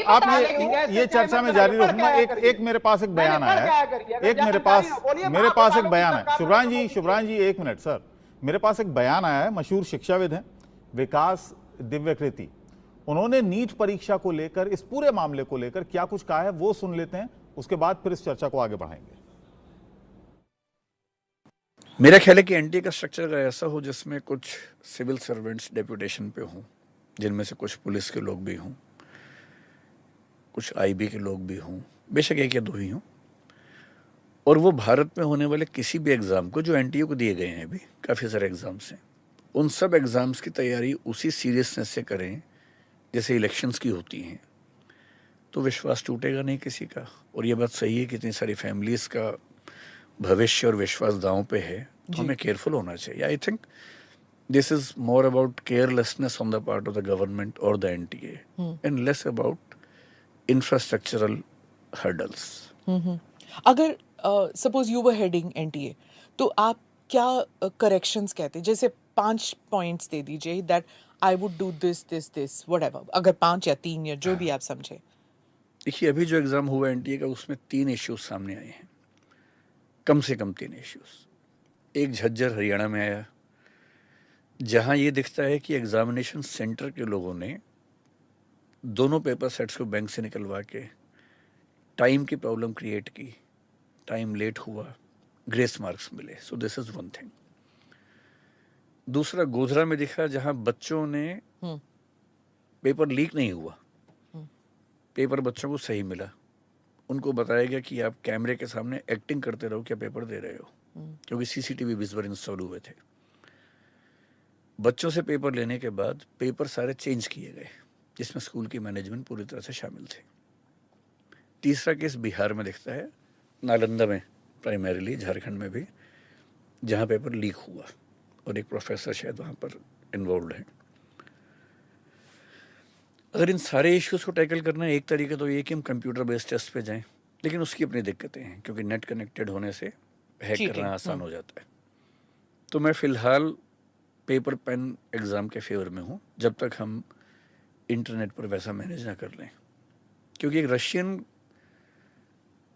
आप ये चर्चा में जारी रखूंगा। एक मेरे पास एक बयान आया है, मेरे पास एक बयान है। शुभ्रान जी एक मिनट सर, मेरे पास एक बयान आया है, मशहूर शिक्षाविद हैं विकास दिव्यकृति, उन्होंने नीट परीक्षा को लेकर, इस पूरे मामले को लेकर क्या कुछ कहा है वो सुन लेते हैं, उसके बाद फिर इस चर्चा को आगे बढ़ाएंगे। मेरा ख्याल है कि एनडीए का स्ट्रक्चर अगर ऐसा हो जिसमें कुछ सिविल सर्वेंट्स डेप्यूटेशन पे हों, जिनमें से कुछ पुलिस के लोग भी हों, कुछ आईबी के लोग भी हों, बेशक एक या दो ही हों, और वो भारत में होने वाले किसी भी एग्ज़ाम को, जो एनटीए को दिए गए हैं अभी काफ़ी सारे एग्ज़ाम्स हैं, उन सब एग्ज़ाम्स की तैयारी उसी सीरियसनेस से करें जैसे इलेक्शंस की होती हैं, तो विश्वास टूटेगा नहीं किसी का। और ये बात सही है कि इतनी सारी फैमिलीज़ का भविष्य और विश्वास दांव पे है, हमें केयरफुल होना चाहिए। I think this is more about carelessness on the part of the government और the NTA and less about infrastructural hurdles. अगर suppose you were heading NTA, तो आप क्या करेक्शंस कहते हैं? जैसे 5 पॉइंट्स दे दीजिए that I would do this this this whatever, अगर 5 या 3 या जो भी आप समझे। देखिए, अभी जो एग्ज़ाम हुआ एनटीए का, उसमें 3 इश्यूज सामने आए हैं, कम से कम 3 इश्यूज। एक झज्जर हरियाणा में आया, जहां ये दिखता है कि एग्जामिनेशन सेंटर के लोगों ने दोनों पेपर सेट्स को बैंक से निकलवा के टाइम की प्रॉब्लम क्रिएट की, टाइम लेट हुआ, ग्रेस मार्क्स मिले। So this is one thing. दूसरा गोधरा में दिखा, जहां बच्चों ने पेपर लीक नहीं हुआ, पेपर बच्चों को सही मिला, उनको बताया गया कि आप कैमरे के सामने एक्टिंग करते रहो, क्या पेपर दे रहे हो, क्योंकि सीसीटीवी भी इस बार इंस्टॉल हुए थे। बच्चों से पेपर लेने के बाद पेपर सारे चेंज किए गए, जिसमें स्कूल की मैनेजमेंट पूरी तरह से शामिल थे। तीसरा केस बिहार में दिखता है, नालंदा में, प्राइमरीली झारखंड में भी, जहां पेपर लीक हुआ और एक प्रोफेसर शायद वहां पर इन्वॉल्व है। अगर इन सारे इश्यूज को टैकल करना है, एक तरीका तो ये कि हम कंप्यूटर बेस्ड टेस्ट पे जाएं, लेकिन उसकी अपनी दिक्कतें हैं, क्योंकि नेट कनेक्टेड होने से हैक करना आसान हो जाता है। तो मैं फ़िलहाल पेपर पेन एग्ज़ाम के फेवर में हूँ, जब तक हम इंटरनेट पर वैसा मैनेज ना कर लें, क्योंकि एक रशियन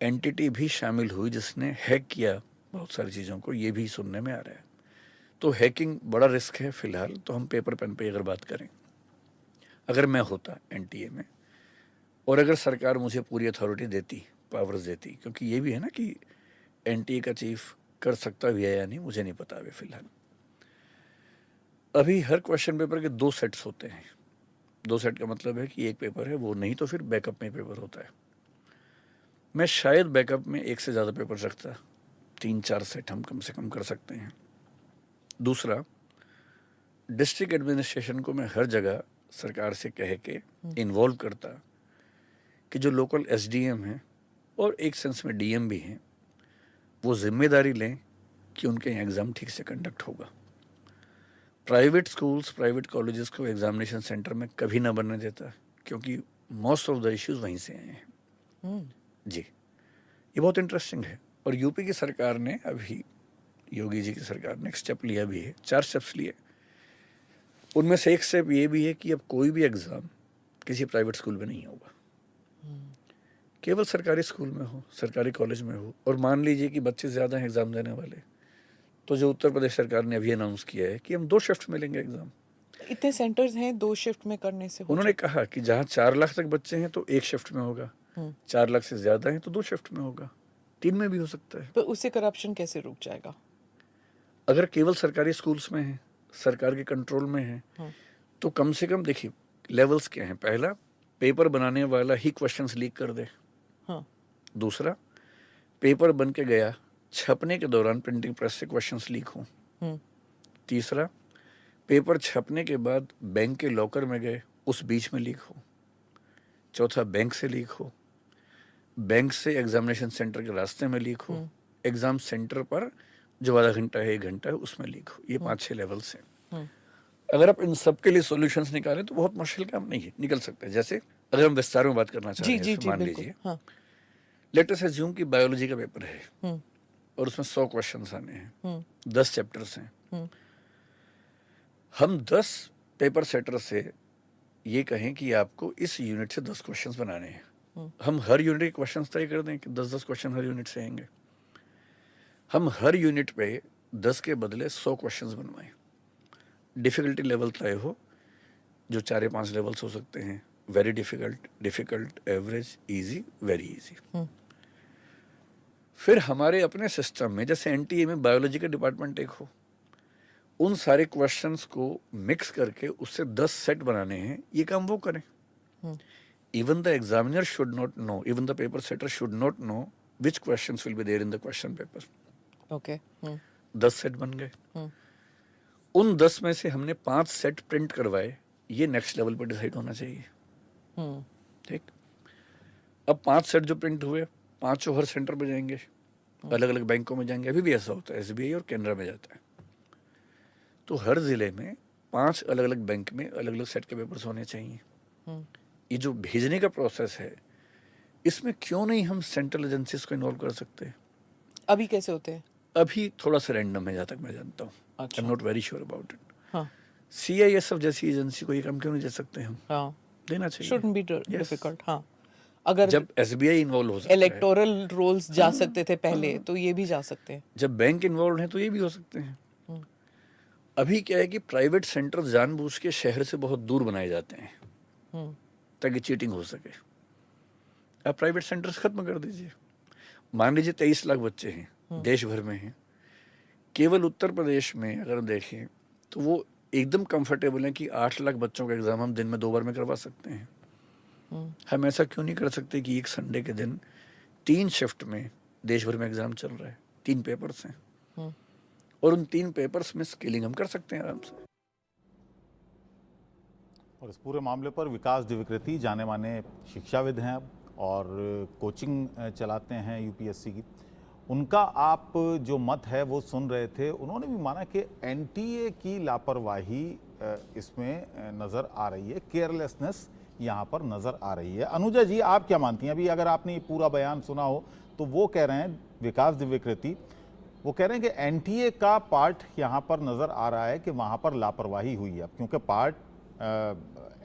एंटिटी भी शामिल हुई जिसने हैक किया बहुत सारी चीज़ों को, ये भी सुनने में आ रहा है। तो हैकिंग बड़ा रिस्क है फ़िलहाल, तो हम पेपर पेन पे अगर बात करें, अगर मैं होता एनटीए में और अगर सरकार मुझे पूरी अथॉरिटी देती, पावर्स देती, क्योंकि ये भी है ना कि एनटीए का चीफ कर सकता भी है या नहीं, मुझे नहीं पता अभी फ़िलहाल। अभी हर क्वेश्चन पेपर के 2 सेट्स होते हैं। 2 सेट का मतलब है कि एक पेपर है वो, नहीं तो फिर बैकअप में पेपर होता है। मैं शायद बैकअप में 1 से ज़्यादा पेपर रखता, 3-4 सेट हम कम से कम कर सकते हैं। दूसरा, डिस्ट्रिक्ट एडमिनिस्ट्रेशन को मैं हर जगह सरकार से कह के इन्वॉल्व करता कि जो लोकल एसडीएम हैं और एक सेंस में डीएम भी हैं, वो जिम्मेदारी लें कि उनके यहाँ एग्ज़ाम ठीक से कंडक्ट होगा। प्राइवेट स्कूल्स, प्राइवेट कॉलेजेस को एग्जामिनेशन सेंटर में कभी ना बनने देता, क्योंकि मोस्ट ऑफ द इश्यूज वहीं से आए हैं। जी, ये बहुत इंटरेस्टिंग है। और यूपी की सरकार ने, अभी योगी जी की सरकार ने एक स्टेप लिया भी है, 4 स्टेप्स लिए। उनमें से एक स्टेप ये भी है कि अब कोई भी एग्ज़ाम किसी प्राइवेट स्कूल में नहीं होगा, केवल सरकारी स्कूल में हो, सरकारी कॉलेज में हो। और मान लीजिए कि बच्चे ज़्यादा हैं एग्ज़ाम देने वाले, तो जो उत्तर प्रदेश सरकार ने अभी अनाउंस किया है कि हम 2 शिफ्ट में लेंगे एग्ज़ाम। इतने सेंटर्स हैं, 2 शिफ्ट में करने से उन्होंने कहा कि जहाँ 4 लाख तक बच्चे हैं तो 1 शिफ्ट में होगा, 4 लाख से ज़्यादा हैं तो 2 शिफ्ट में होगा, 3 में भी हो सकता है। तो उससे करप्शन कैसे रुक जाएगा? अगर केवल सरकारी स्कूल्स में है, सरकार के कंट्रोल में है, तो कम से कम देखिए लेवल्स क्या हैं। पहला, पेपर बनाने वाला ही क्वेश्चंस लीक कर दे। दूसरा, पेपर बन के गया, छपने के दौरान प्रिंटिंग प्रेस से क्वेश्चंस लीक हों। तीसरा, पेपर छपने के बाद बैंक के लॉकर में गए, उस बीच में लीक हो। चौथा, बैंक से लीक हो, बैंक से एग्जामिनेशन सेंटर के रास्ते में लीक हो, एग्जाम सेंटर पर जो आधा घंटा है, 1 घंटा है, उसमें लीक हो। ये 5-6 लेवल्स हैं। अगर आप इन सब के लिए सॉल्यूशंस निकालें तो बहुत मुश्किल काम नहीं है, निकल सकता है। जैसे अगर हम विस्तार में बात करना चाह रहे हैं, मान लीजिए लेट अस अज्यूम कि बायोलॉजी का पेपर है और उसमें 100 क्वेश्चंस आने हैं, 10 चैप्टर्स हैं। हम 10 पेपर सेटर से ये कहें कि आपको इस यूनिट से 10 क्वेश्चंस बनाने हैं, हम हर यूनिट के क्वेश्चंस तय कर दें कि 10-10 क्वेश्चन हर यूनिट से आएंगे। हम हर यूनिट पे 10 के बदले 100 क्वेश्चंस बनवाएं। डिफ़िकल्टी लेवल तय हो, जो 4 या 5 लेवल्स हो सकते हैं, very difficult, difficult, average, easy, very easy. फिर हमारे अपने सिस्टम में जैसे एनटीए में बायोलॉजी का डिपार्टमेंट एक हो, उन सारे क्वेश्चंस को मिक्स करके उससे 10 सेट बनाने हैं, ये काम वो करें। Even the examiner should not know, even the paper setter should not know which questions will be there in the question paper. Okay 10 set बन गए। उन 10 में से हमने 5 सेट प्रिंट करवाए, ये नेक्स्ट लेवल पर डिसाइड होना चाहिए। ठीक, अब 5 सेट जो प्रिंट हुए, 5 हर सेंटर पे जाएंगे, अलग अलग बैंकों में जाएंगे। अभी भी ऐसा होता है, एसबीआई और कैनरा में जाता है। तो हर जिले में 5 अलग अलग बैंक में अलग अलग सेट के पेपर्स होने चाहिए। ये जो भेजने का प्रोसेस है, इसमें क्यों नहीं हम सेंट्रल एजेंसीज को इन्वॉल्व कर सकते हैं? अभी कैसे होते हैं? अभी थोड़ा सा रैंडम है जहाँ तक मैं जानता हूँ। अच्छा। I am not very sure about it. हाँ सीआईएसएफ जैसी एजेंसी को ये काम क्यों नहीं दे सकते हम? हाँ, देना चाहिए। shouldn't be difficult। हाँ, अगर जब एसबीआई इन्वॉल्व हो सकता है, इलेक्टोरल रोल्स जा सकते थे पहले, तो ये भी जा सकते हैं। जब बैंक इन्वॉल्व है तो ये भी हो सकते हैं। अभी क्या है कि प्राइवेट सेंटर जानबूझ के शहर से बहुत दूर बनाए जाते हैं ताकि चीटिंग हो सके। आप प्राइवेट सेंटर्स खत्म कर दीजिए। मान लीजिए 23 लाख बच्चे हैं, देश भर में हैं, केवल उत्तर प्रदेश में अगर देखें तो वो एकदम कंफर्टेबल है कि 8 लाख बच्चों का एग्जाम हम दिन में 2 बार में करवा सकते हैं। हम ऐसा क्यों नहीं कर सकते कि एक संडे के दिन 3 शिफ्ट में देश भर में एग्जाम चल रहा है, 3 पेपर्स हैं, और उन 3 पेपर्स में स्किलिंग हम कर सकते हैं आराम से। और इस पूरे मामले पर विकास द्विवेदी जाने माने शिक्षाविद हैं और कोचिंग चलाते हैं यूपीएससी की। उनका आप जो मत है वो सुन रहे थे। उन्होंने भी माना कि एनटीए की लापरवाही इसमें नज़र आ रही है, केयरलेसनेस यहाँ पर नज़र आ रही है। अनुजा जी, आप क्या मानती हैं? अभी अगर आपने ये पूरा बयान सुना हो तो वो कह रहे हैं, विकास द्विवेदी वो कह रहे हैं कि एनटीए का पार्ट यहाँ पर नज़र आ रहा है कि वहाँ पर लापरवाही हुई है। अब क्योंकि पार्ट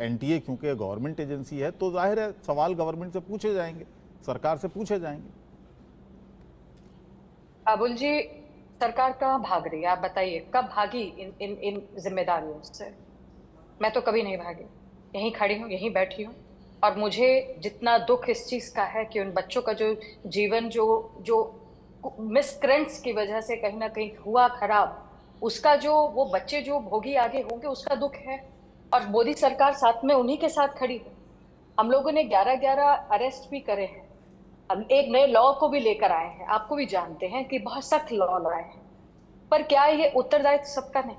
एनटीए क्योंकि गवर्नमेंट एजेंसी है तो जाहिर है सवाल गवर्नमेंट से पूछे जाएंगे, सरकार से पूछे जाएंगे। अबुल जी, सरकार कहाँ भाग रही है? आप बताइए, कब भागी इन जिम्मेदारियों से? मैं तो कभी नहीं भागी, यहीं खड़ी हूँ, यहीं बैठी हूँ। और मुझे जितना दुख इस चीज का है कि उन बच्चों का जो जीवन जो मिसक्रेंट्स की वजह से कहीं ना कहीं हुआ खराब, उसका जो वो बच्चे जो भोगी आगे होंगे उसका दुख है। और मोदी सरकार साथ में उन्हीं के साथ खड़ी है। हम लोगों ने 11-11 अरेस्ट भी करे हैं, हम एक नए लॉ को भी लेकर आए हैं, आपको भी जानते हैं कि बहुत सख्त लॉ लाए हैं। पर क्या ये उत्तरदायित्व सबका नहीं?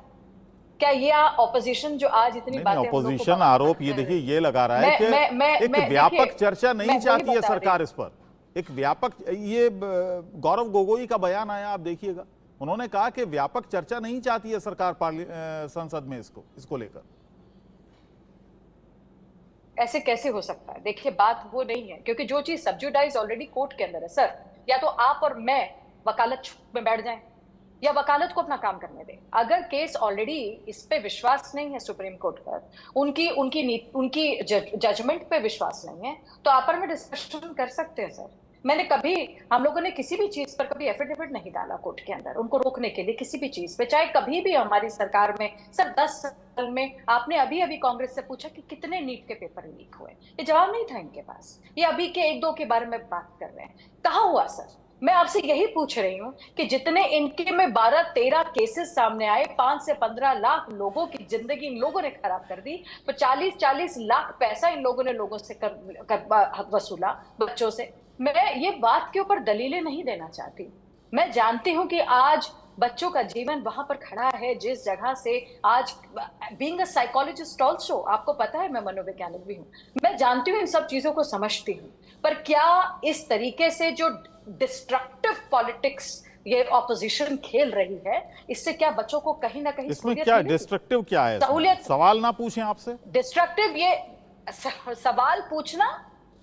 क्या ये ऑपोजिशन जो आज इतनी बातें ऑपोजिशन आरोप ये देखिए ये लगा रहा है कि एक व्यापक चर्चा नहीं चाहती है सरकार इस पर। एक व्यापक, ये गौरव गोगोई का बयान आया, आप देखिएगा, उन्होंने कहा कि व्यापक चर्चा नहीं चाहती है सरकार संसद में इसको लेकर। ऐसे कैसे हो सकता है? देखिए, बात वो नहीं है, क्योंकि जो चीज सब्जुडाइज ऑलरेडी कोर्ट के अंदर है सर। या तो आप और मैं वकालत में बैठ जाएं या वकालत को अपना काम करने दें। अगर केस ऑलरेडी इस पे विश्वास नहीं है सुप्रीम कोर्ट पर, उनकी जजमेंट पे विश्वास नहीं है, तो आपस में डिस्कशन कर सकते हैं सर। हम लोगों ने किसी भी चीज पर कभी एफिडेविट नहीं डाला कोर्ट के अंदर उनको रोकने के लिए, किसी भी चीज पे, चाहे कभी भी हमारी सरकार में। सर 10 साल में आपने अभी कांग्रेस से पूछा कि कितने नीट के पेपर लीक हुए, ये जवाब नहीं था इनके पास। ये अभी के 1-2 के बारे में बात कर रहे हैं, कहाँ हुआ सर? मैं आपसे यही पूछ रही हूँ कि जितने इनके में 12-13 केसेस सामने आए, 5 से 15 लाख लोगों की जिंदगी इन लोगों ने खराब कर दी, तो 40-40 लाख पैसा इन लोगों ने लोगों से वसूला, बच्चों से। मैं ये बात के ऊपर दलीलें नहीं देना चाहती। मैं जानती हूं कि आज बच्चों का जीवन वहां पर खड़ा है जिस जगह से आज, बीइंग अ साइकोलॉजिस्ट ऑल्सो, आपको पता है मैं मनोवैज्ञानिक भी हूं, मैं जानती हूं, इन सब चीजों को समझती हूं। पर क्या इस तरीके से जो डिस्ट्रक्टिव पॉलिटिक्स ये ऑपोजिशन खेल रही है, इससे क्या बच्चों को कहीं ना कहीं इसमें क्या डिस्ट्रक्टिव क्या है? सवाल ना पूछें आपसे। डिस्ट्रक्टिव ये सवाल पूछना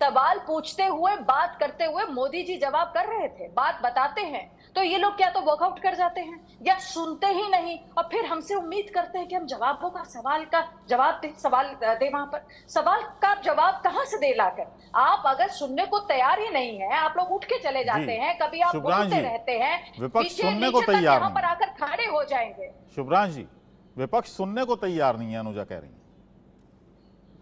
सवाल पूछते हुए, बात करते हुए मोदी जी जवाब कर रहे थे, बात बताते हैं, तो ये लोग क्या तो वॉकआउट कर जाते हैं या सुनते ही नहीं, और फिर हमसे उम्मीद करते हैं कि हम जवाबों का सवाल का जवाब दे, सवाल दे। वहां पर सवाल का जवाब कहां से दे लाकर? आप अगर सुनने को तैयार ही नहीं है, आप लोग उठ के चले जाते हैं, कभी आप शुभ्रांश बोलते जी, रहते हैं, विपक्ष सुनने को तैयार यहाँ नहीं पर है। आकर खड़े हो जाएंगे। शुभ्रांश जी, विपक्ष सुनने को तैयार नहीं है, अनुजा कह रही है।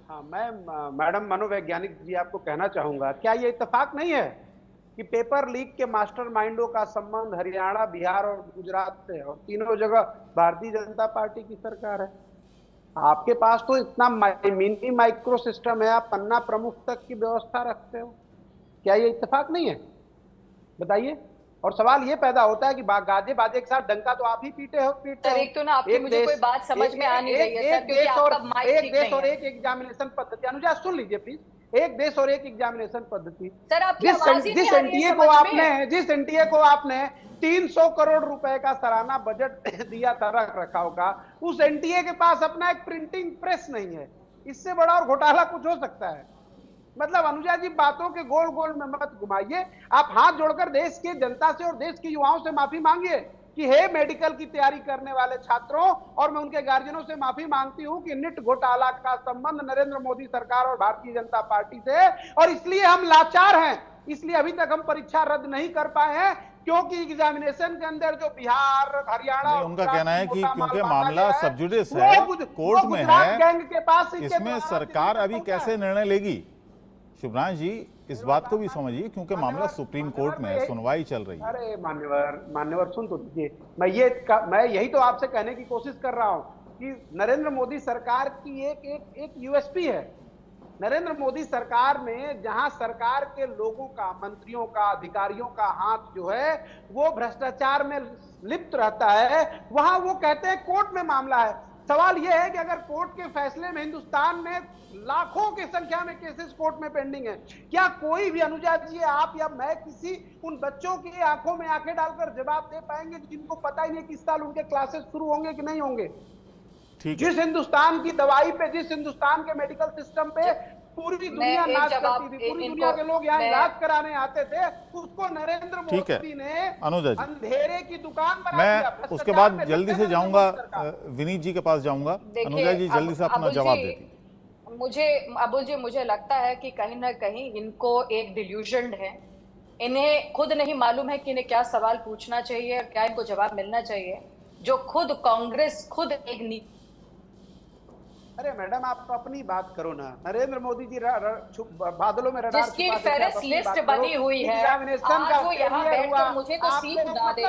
हाँ, मैं मैडम मनोवैज्ञानिक जी आपको कहना चाहूंगा, क्या ये इत्तेफाक नहीं है कि पेपर लीक के मास्टरमाइंडों का संबंध हरियाणा, बिहार और गुजरात से है, और तीनों जगह भारतीय जनता पार्टी की सरकार है। आपके पास तो इतना मिनी माइक्रो सिस्टम है, आप पन्ना प्रमुख तक की व्यवस्था रखते हो। क्या ये इत्तेफाक नहीं है? बताइए। और सवाल ये पैदा होता है कि गाजे बाजे के साथ डंका तो आप ही पीटे हो। सर, एक तो ना आपकी मुझे कोई बात समझ में आ नहीं रही है सर, क्योंकि आपका माइक ठीक नहीं है। एक देश और एक एग्जामिनेशन पद्धति, अनुजा सुन लीजिए प्लीज। एक देश और एक एग्जामिनेशन पद्धति। सर, आपकी आवाज ही नहीं आ रही है जिस एनटीए को आपने 300 करोड़ रुपए का सालाना बजट दिया था रख रखाव का, उस एनटीए के पास अपना एक प्रिंटिंग प्रेस नहीं है। इससे बड़ा और घोटाला कुछ हो सकता है? मतलब अनुजा जी, बातों के गोल गोल में मत घुमाइए। आप हाथ जोड़कर देश की जनता से और देश के युवाओं से माफी मांगिए कि हे मेडिकल की तैयारी करने वाले छात्रों, और मैं उनके गार्जियनों से माफी मांगती हूं कि निट घोटाला का संबंध नरेंद्र मोदी सरकार और भारतीय जनता पार्टी से, और इसलिए हम लाचार हैं, इसलिए अभी तक हम परीक्षा रद्द नहीं कर पाए हैं, क्योंकि एग्जामिनेशन के अंदर जो बिहार, हरियाणा, उनका कहना है कि क्योंकि मामला सब जुडिस है, कोर्ट में है, गैंग के पास इसमें सरकार अभी कैसे निर्णय लेगी? शुभ्रांश जी, इस बात को भी समझिए, क्योंकि मामला सुप्रीम कोर्ट में है, सुनवाई चल रही है। अरे मान्यवर सुन तो दीजिए। मैं यही तो आपसे कहने की कोशिश कर रहा हूं कि नरेंद्र मोदी सरकार की एक यूएसपी है। नरेंद्र मोदी सरकार में जहां सरकार के लोगों का, मंत्रियों का, अधिकारियों का हाथ जो है वो भ्रष्टाचार में लिप्त रहता है, वहां वो कहते हैं कोर्ट में मामला है। सवाल यह है कि अगर कोर्ट के फैसले में हिंदुस्तान में लाखों की संख्या में केसेस कोर्ट में पेंडिंग है, क्या कोई भी, अनुजा जी, आप या मैं, किसी उन बच्चों की आंखों में आंखें डालकर जवाब दे पाएंगे जिनको पता ही नहीं किस साल उनके क्लासेस शुरू होंगे कि नहीं होंगे? जिस हिंदुस्तान की दवाई पे, जिस हिंदुस्तान के मेडिकल सिस्टम पे पूरी दुनिया नाच करती थी, पूरी दुनिया के लोग यहाँ इलाज कराने आते थे, उसको नरेंद्र मोदी ने अंधेरे की दुकान बना दिया। मैं उसके बाद जल्दी से जाऊंगा, विनीत जी के पास जाऊंगा। अनुजा जी जल्दी से अपना जवाब देती। अबुल जी, मुझे लगता है कि कहीं ना कहीं इनको एक डिल्यूजन है। इन्हें खुद नहीं मालूम है कि इन्हें क्या सवाल पूछना चाहिए और क्या इनको जवाब मिलना चाहिए, जो खुद कांग्रेस खुद एक अरे मैडम, आप अपनी बात करो ना। नरेंद्र मोदी जी बादलों में रडार जिसकी फेरेस्ट लिस्ट बनी हुई है, आज वो यहाँ बैठकर मुझे तो सीख ना दे,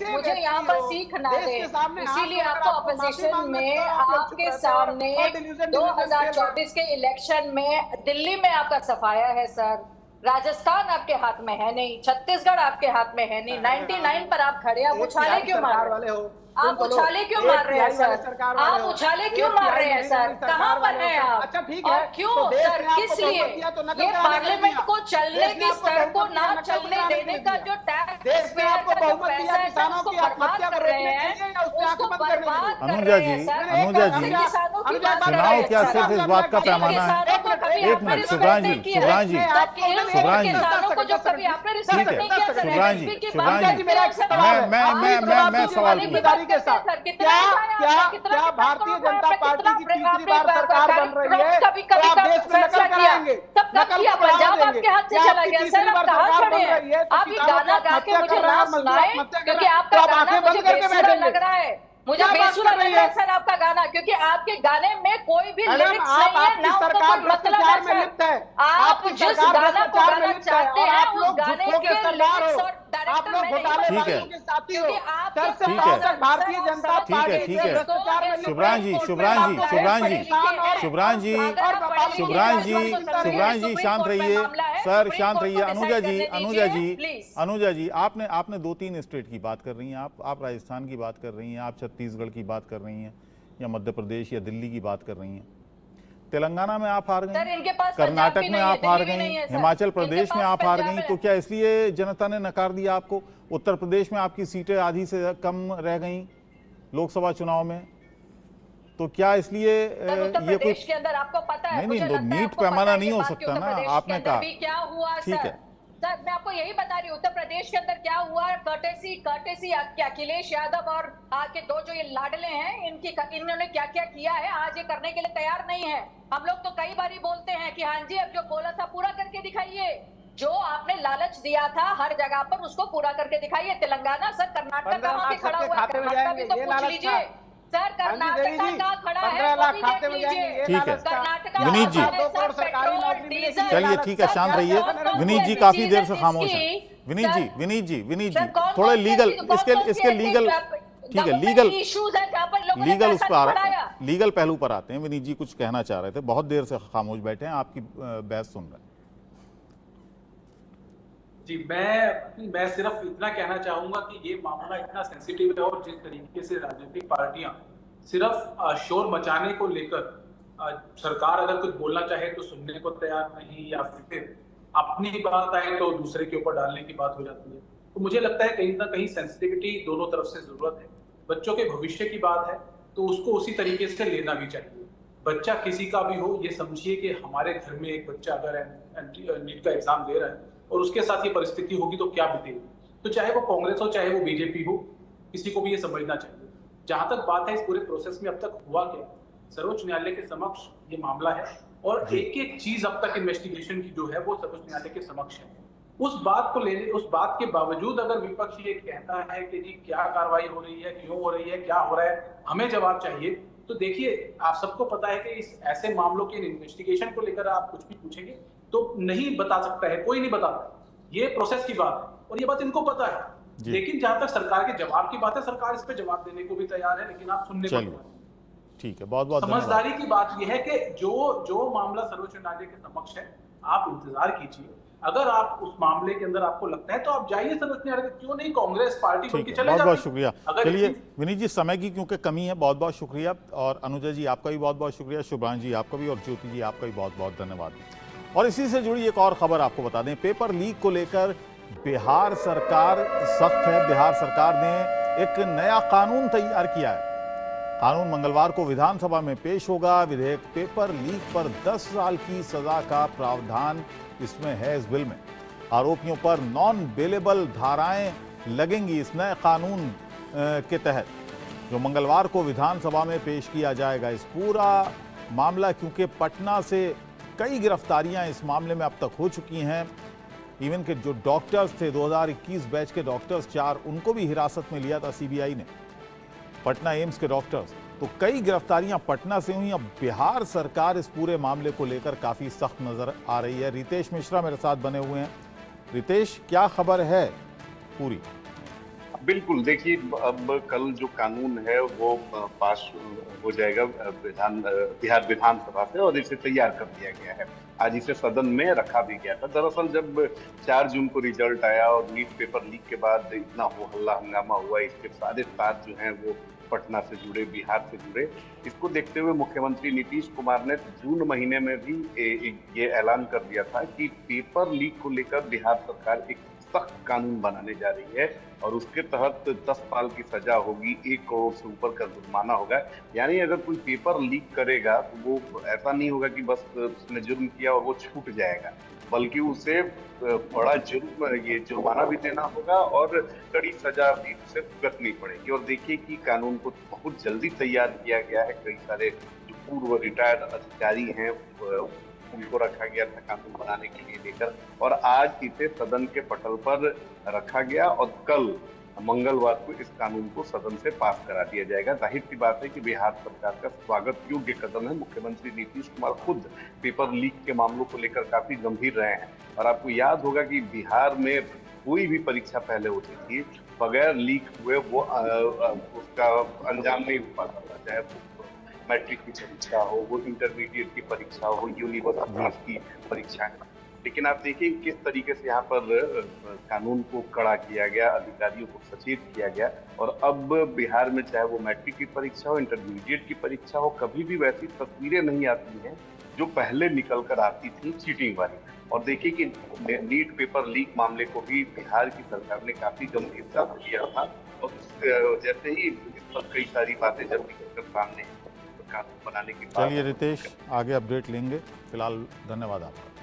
मुझे यहाँ पर सीख ना दे, इसीलिए आपको अपोजिशन में आपके सामने 2024 के इलेक्शन में दिल्ली में आपका सफाया है सर, राजस्थान आपके हाथ में है नहीं, छत्तीसगढ़ आपके हाथ में है नहीं, 99 पर आप खड़े, आप उछाले क्यों मार रहे हो? आप उछाले क्यों मार रहे हैं सर? आप उछाले क्यों मार रहे हैं सर? कहां पर हैं आप? अच्छा ठीक है, है, क्यों सर, किस लिए? ये पार्लियामेंट को चलने की स्तर को ना चलने देने का जो टैक्स पे आपको बहुमत दिया, किसानों की आत्महत्या कर रहे हैं, उसको बर्बाद कर रहे हैं सर। अनुजा जी, चुनाव क्या सिर्फ इस बात का पैमाना है? एक मिनट, शुभ्रांश जी, शुभ्रांश जी, शुभ्रांश जी, ठीक है, शुभ्रांश जी, शुभ्रांश जी, मैं सवाल पूछ, क्या भारतीय जनता पार्टी की तीसरी बार सरकार बन रही है तो आप देश में नकल कराएंगे? पंजाब आपके हाथ से चला गया सर, आप कहाँ खड़े हैं? आप ये गाना गा के मुझे ना सुनाए, क्योंकि आपका गाना मुझे बेसुरा लग रहा है, मुझे बेसुरा लग रहा है सर आपका गाना, क्योंकि आपके गाने में कोई भी लिरिक्स नहीं है, ना उसका कोई मतलब है सर। आप जिस गाना को गाना चाहते हैं उस गाने के लिरिक्स और डायरेक्टर में नहीं है। भारतीय जनता पार्टी ठीक है, शुभ्रांश जी, शुभ्रांश जी, शुभ्रांश जी, शुभ्रांश जी, शुभ्रांश जी, शुभ्रांश जी, शांत रहिए सर, शांत रहिए। अनुजा जी, अनुजा जी, अनुजा जी, आपने 2-3 स्टेट की बात कर रही हैं, आप राजस्थान की बात कर रही हैं, आप छत्तीसगढ़ की बात कर रही हैं, या मध्य प्रदेश या दिल्ली की बात कर रही हैं, तेलंगाना में आप हार गई, कर्नाटक में आप हार गई, हिमाचल प्रदेश में आप हार गई, तो क्या इसलिए जनता ने नकार दिया आपको? उत्तर प्रदेश में आपकी सीटें आधी से कम रह गई लोकसभा चुनाव में, तो क्या इसलिए सर, उत्तर ये कोई प्रदेश के अंदर आपको पता है, नहीं मुझे तो लगता है नीट आपको पैमाना पता है नहीं ये हो बात कि सकता उत्तर ना, प्रदेश आपने के अंदर कहा भी क्या हुआ ठीक सर। है। सर मैं आपको यही बता रही हूँ, उत्तर प्रदेश के अंदर क्या हुआ, कर्टेसी अखिलेश यादव और आके दो जो ये लाडले हैं, इन्होंने क्या क्या किया है, आज ये करने के लिए तैयार नहीं है। हम लोग तो कई बार बोलते हैं कि हाँ जी अब जो बोला था पूरा करके दिखाइए, जो आपने लालच दिया था हर जगह पर उसको पूरा करके दिखाइए। तेलंगाना सर, कर्नाटक 15 कहाँ पे लाख खड़ा सबके हुआ है, खाते में कर्नाटका भी जाएंगे, तो ये पूछ लालच था। लीजिए सर, हाँ जी देवी कर्नाटका जी, कहाँ खड़ा है 15 वो लाख भी खाते देख में जाएंगे, लीजिए। ये ठीक है। लालच था। कर्नाटका विनीत जी। 2 करोड़ सरकारी नौकरी मिलेगी, ये चलिए लालच ठीक है, था। शांत क्या रहिए। था नरेंद्र विनीत मोदी? जी काफी देर से खामोश हैं। विनीत जी थोड़े लीगल इसके लीगल ठीक है, लीगल इश्यूज है जहाँ पर लोगों ने लीगल उस पैसा पर नहीं बढ़ाया। लीगल पहलू पर आते हैं। विनीत जी कुछ कहना चाह रहे थे, बहुत देर से खामोश बैठे हैं, आपकी बहस सुन रहे हैं। जी, मैं सिर्फ इतना कहना चाहूंगा कि ये मामला इतना सेंसिटिव है और जिस तरीके से राजनीतिक पार्टियां सिर्फ शोर मचाने को लेकर, सरकार अगर कुछ बोलना चाहे तो सुनने को तैयार नहीं, या फिर अपनी बात आए तो दूसरे के ऊपर डालने की बात हो जाती है। तो मुझे लगता है कहीं ना कहीं सेंसिटिविटी दोनों तरफ से जरूरत है। बच्चों के भविष्य की बात है तो उसको उसी तरीके से लेना भी चाहिए। बच्चा किसी का भी हो, ये समझिए कि हमारे घर में एक बच्चा अगर नीट का एग्जाम दे रहा है और उसके साथ ये परिस्थिति होगी तो क्या बीतेगी। तो चाहे वो कांग्रेस हो चाहे वो बीजेपी हो, किसी को भी ये समझना चाहिए। जहां तक बात है इस पूरे प्रोसेस में अब तक हुआ क्या, सर्वोच्च न्यायालय के समक्ष ये मामला है और एक एक चीज अब तक इन्वेस्टिगेशन की जो है वो सर्वोच्च न्यायालय के समक्ष है। उस बात के बावजूद अगर विपक्ष ये कहता है कि जी क्या कार्रवाई हो रही है, क्यों हो रही है, क्या हो रहा है, हमें जवाब चाहिए, तो देखिए आप सबको पता है कि इस ऐसे मामलों के इन्वेस्टिगेशन को लेकर आप कुछ भी पूछेंगे तो नहीं बता सकता है, कोई नहीं बताता। ये प्रोसेस की बात है और ये बात इनको पता है। लेकिन जहां तक सरकार के जवाब की बात है, सरकार इस पे जवाब देने को भी तैयार है, लेकिन आप सुनने को ठीक है, बहुत बहुत समझदारी की बात यह है कि जो मामला सर्वोच्च न्यायालय के समक्ष है, आप इंतजार कीजिए। अगर आप उस मामले के अंदर आपको लगता है तो आप जाइए सर्वोच्च न्यायालय, क्यों नहीं कांग्रेस पार्टी बन के चले बहुत जाते। बहुत शुक्रिया। चलिए विनीत जी, समय की क्योंकि कमी है, बहुत बहुत शुक्रिया। और अनुजा जी आपका भी बहुत बहुत शुक्रिया, शुभ्रांश जी आपका भी, और ज्योति जी आपका भी बहुत बहुत धन्यवाद। और इसी से जुड़ी एक और खबर आपको बता दें, पेपर लीक को लेकर बिहार सरकार सख्त है। बिहार सरकार ने एक नया कानून तैयार किया है। कानून मंगलवार को विधानसभा में पेश होगा। विधेयक पेपर लीक पर 10 साल की सजा का प्रावधान इसमें है। इस बिल में आरोपियों पर नॉन बेलेबल धाराएं लगेंगी इस नए कानून के तहत, जो मंगलवार को विधानसभा में पेश किया जाएगा। इस पूरा मामला, क्योंकि पटना से कई गिरफ्तारियां इस मामले में अब तक हो चुकी हैं। इवन के जो डॉक्टर्स थे 2021 बैच के डॉक्टर्स 4, उनको भी हिरासत में लिया था सीबीआई ने, पटना एम्स के डॉक्टर्स। तो कई गिरफ्तारियां पटना से हुई। अब बिहार सरकार इस पूरे मामले को लेकर काफी सख्त नजर आ रही है। रितेश मिश्रा मेरे साथ बने हुए हैं। रितेश, क्या खबर है पूरी? बिल्कुल, देखिए अब कल जो कानून है वो पास हो जाएगा बिहार विधानसभा से, और इसे तैयार कर दिया गया है। आज इसे सदन में रखा भी गया था। दरअसल जब 4 जून को रिजल्ट आया और नीट पेपर लीक के बाद इतना हो हल्ला हंगामा हुआ, इसके सारे तार जो हैं वो पटना से जुड़े, बिहार से जुड़े, इसको देखते हुए मुख्यमंत्री नीतीश कुमार ने जून महीने में भी ये ऐलान कर दिया था कि पेपर लीक को लेकर बिहार सरकार एक सख्त कानून बनाने जा रही है और उसके तहत 10 साल की सजा होगी, 1 करोड़ से ऊपर का जुर्माना होगा। यानी अगर कोई पेपर लीक करेगा तो वो ऐसा नहीं होगा कि बस उसने जुर्म किया और वो छूट जाएगा, बल्कि उसे बड़ा जुर्माना भी देना होगा और कड़ी सजा भी उसे भुगतनी पड़ेगी। और देखिए कि कानून को बहुत जल्दी तैयार किया गया है। कई सारे जो पूर्व रिटायर्ड अधिकारी हैं उनको रखा गया था कानून बनाने के लिए लेकर, और आज इसे सदन के पटल पर रखा गया और कल मंगलवार को इस कानून को सदन से पास करा दिया जाएगा। जाहिर सी बात है कि बिहार सरकार का स्वागत योग्य कदम है। मुख्यमंत्री नीतीश कुमार खुद पेपर लीक के मामलों को लेकर काफी गंभीर रहे हैं, और आपको याद होगा कि बिहार में कोई भी परीक्षा पहले होती थी बगैर लीक हुए वो उसका अंजाम नहीं हो पाता था, चाहे मैट्रिक की परीक्षा हो, वो इंटरमीडिएट की परीक्षा हो, यूनिवर्सिटी की परीक्षा है। लेकिन आप देखिए किस तरीके से यहाँ पर कानून को कड़ा किया गया, अधिकारियों को सचेत किया गया, और अब बिहार में चाहे वो मैट्रिक की परीक्षा हो, इंटरमीडिएट की परीक्षा हो, कभी भी वैसी तस्वीरें नहीं आती हैं जो पहले निकल कर आती थी चीटिंग वाली। और देखिए कि नीट पेपर लीक मामले को भी बिहार की सरकार ने काफी गंभीरता से लिया था, और जैसे ही इस पर कई सारी बातें जब निकल कर सामने कानून बनाने की बात चलिए रितेश, आगे अपडेट लेंगे। फिलहाल धन्यवाद आपका।